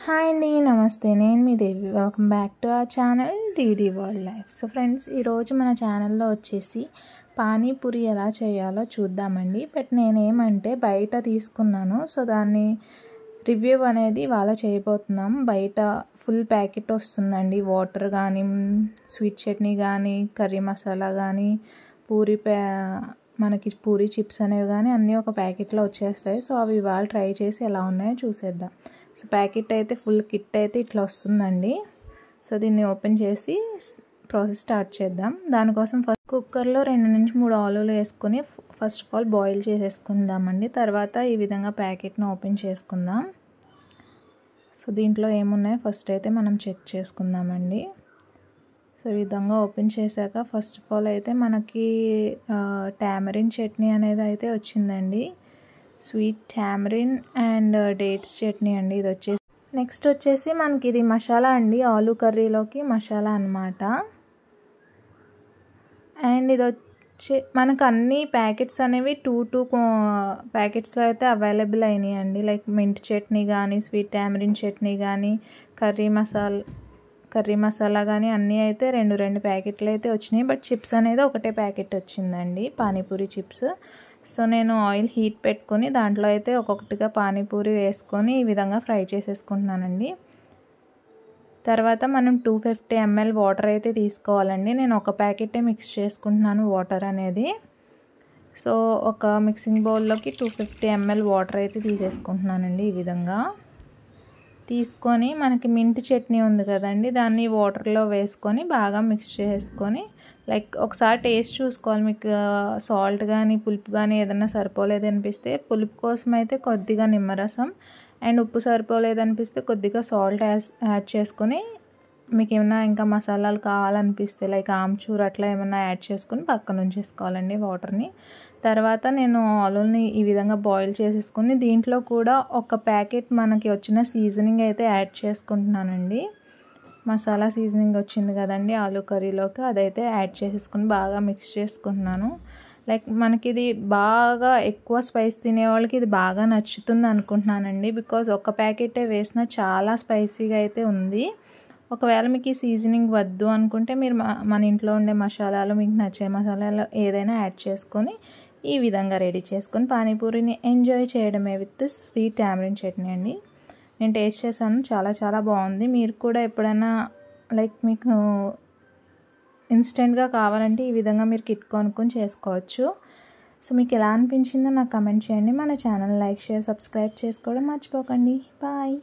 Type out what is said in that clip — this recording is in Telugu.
హాయ్ అండి, నమస్తే. నేను మీ Devi. Welcome back to our channel DD world life. So friends, ఈరోజు మన ఛానల్లో వచ్చేసి పానీపూరి ఎలా చేయాలో చూద్దామండి. బట్ నేనేమంటే బయట తీసుకున్నాను, సో దాన్ని రివ్యూ అనేది ఇవాళ చేయబోతున్నాం. బయట ఫుల్ ప్యాకెట్ వస్తుందండి, వాటర్ కానీ, స్వీట్ చట్నీ కానీ, కర్రీ మసాలా కానీ, మనకి పూరి చిప్స్ అనేవి కానీ అన్నీ ఒక ప్యాకెట్లో వచ్చేస్తాయి. సో అవి ఇవాళ ట్రై చేసి ఎలా ఉన్నాయో చూసేద్దాం. సో ప్యాకెట్ అయితే ఫుల్ కిట్ అయితే ఇట్లా వస్తుందండి. సో దీన్ని ఓపెన్ చేసి ప్రాసెస్ స్టార్ట్ చేద్దాం. దానికోసం ఫస్ట్ కుక్కర్లో 2 నుంచి 3 ఆలులు వేసుకొని ఫస్ట్ ఆఫ్ ఆల్ బాయిల్ చేసేసుకుందామండి. తర్వాత ఈ విధంగా ప్యాకెట్ను ఓపెన్ చేసుకుందాం. సో దీంట్లో ఏమున్నాయో ఫస్ట్ అయితే మనం చెక్ చేసుకుందామండి. సో ఈ విధంగా ఓపెన్ చేశాక ఫస్ట్ ఆఫ్ ఆల్ అయితే మనకి టామరిన్ చట్నీ అనేది అయితే వచ్చిందండి. Sweet tamarind and dates chutney అండి ఇది వచ్చేసి. నెక్స్ట్ వచ్చేసి మనకి ఇది మసాలా అండి, ఆలు కర్రీలోకి మసాలా అన్నమాట. అండ్ ఇది వచ్చి మనకు అన్ని ప్యాకెట్స్ అనేవి 2 ప్యాకెట్స్లో అయితే అవైలబుల్ అయినాయి అండి. లైక్ మింట్ చట్నీ కానీ, స్వీట్ టామరిన్ చట్నీ కానీ, కర్రీ మసాలా కానీ అన్నీ అయితే 2 ప్యాకెట్లు అయితే వచ్చినాయి. బట్ చిప్స్ అనేది ఒకటే ప్యాకెట్ వచ్చిందండి, పానీపూరి చిప్స్. సో నేను ఆయిల్ హీట్ పెట్టుకొని దాంట్లో అయితే ఒక్కొక్కటిగా పానీపూరి వేసుకొని ఈ విధంగా ఫ్రై చేసేసుకుంటున్నానండి. తర్వాత మనం 250 ml వాటర్ అయితే తీసుకోవాలండి. నేను ఒక ప్యాకెటే మిక్స్ చేసుకుంటున్నాను వాటర్ అనేది. సో ఒక మిక్సింగ్ బౌల్లోకి 250 ml వాటర్ అయితే తీసేసుకుంటున్నానండి. ఈ విధంగా తీసుకొని మనకి మింట్ చట్నీ ఉంది కదండి, దాన్ని వాటర్లో వేసుకొని బాగా మిక్స్ చేసుకొని లైక్ ఒకసారి టేస్ట్ చూసుకోవాలి. మీకు సాల్ట్ కానీ పులుపు కానీ ఏదైనా సరిపోలేదు అనిపిస్తే పులుపు కోసం అయితే కొద్దిగా నిమ్మరసం అండ్ ఉప్పు సరిపోలేదు అనిపిస్తే కొద్దిగా సాల్ట్ యాడ్ చేసుకొని, మీకు ఏమైనా ఇంకా మసాలాలు కావాలనిపిస్తే లైక్ ఆమ్చూర్ అట్లా ఏమైనా యాడ్ చేసుకొని పక్కన ఉంచేసుకోవాలండి వాటర్ని. తర్వాత నేను ఆలుని ఈ విధంగా బాయిల్ చేసేసుకొని దీంట్లో కూడా ఒక ప్యాకెట్ మనకి వచ్చిన సీజనింగ్ అయితే యాడ్ చేసుకుంటున్నానండి. మసాలా సీజనింగ్ వచ్చింది కదండి ఆలు కర్రీలోకి, అదైతే యాడ్ చేసేసుకొని బాగా మిక్స్ చేసుకుంటున్నాను. లైక్ మనకి ఇది బాగా ఎక్కువ స్పైస్ తినే వాళ్ళకి ఇది బాగా నచ్చుతుంది అనుకుంటున్నానండి. బికాజ్ ఒక ప్యాకెటే వేసినా చాలా స్పైసీగా అయితే ఉంది. ఒకవేళ మీకు ఈ సీజనింగ్ వద్దు అనుకుంటే మీరు మన ఇంట్లో ఉండే మసాలాలు, మీకు నచ్చే మసాలాలు ఏదైనా యాడ్ చేసుకొని ఈ విధంగా రెడీ చేసుకొని పానీపూరిని ఎంజాయ్ చేయడమే విత్ స్వీట్ టామరిన్ చట్నీ అండి. నేను టేస్ట్ చేశాను, చాలా బాగుంది. మీరు కూడా ఎప్పుడైనా లైక్ మీకు ఇన్స్టెంట్గా కావాలంటే ఈ విధంగా మీరు కిట్ కొనుక్కొని చేసుకోవచ్చు. సో మీకు ఎలా అనిపించిందో నాకు కమెంట్ చేయండి. మన ఛానల్ లైక్, షేర్, సబ్స్క్రైబ్ చేసుకోవడం మర్చిపోకండి. బాయ్.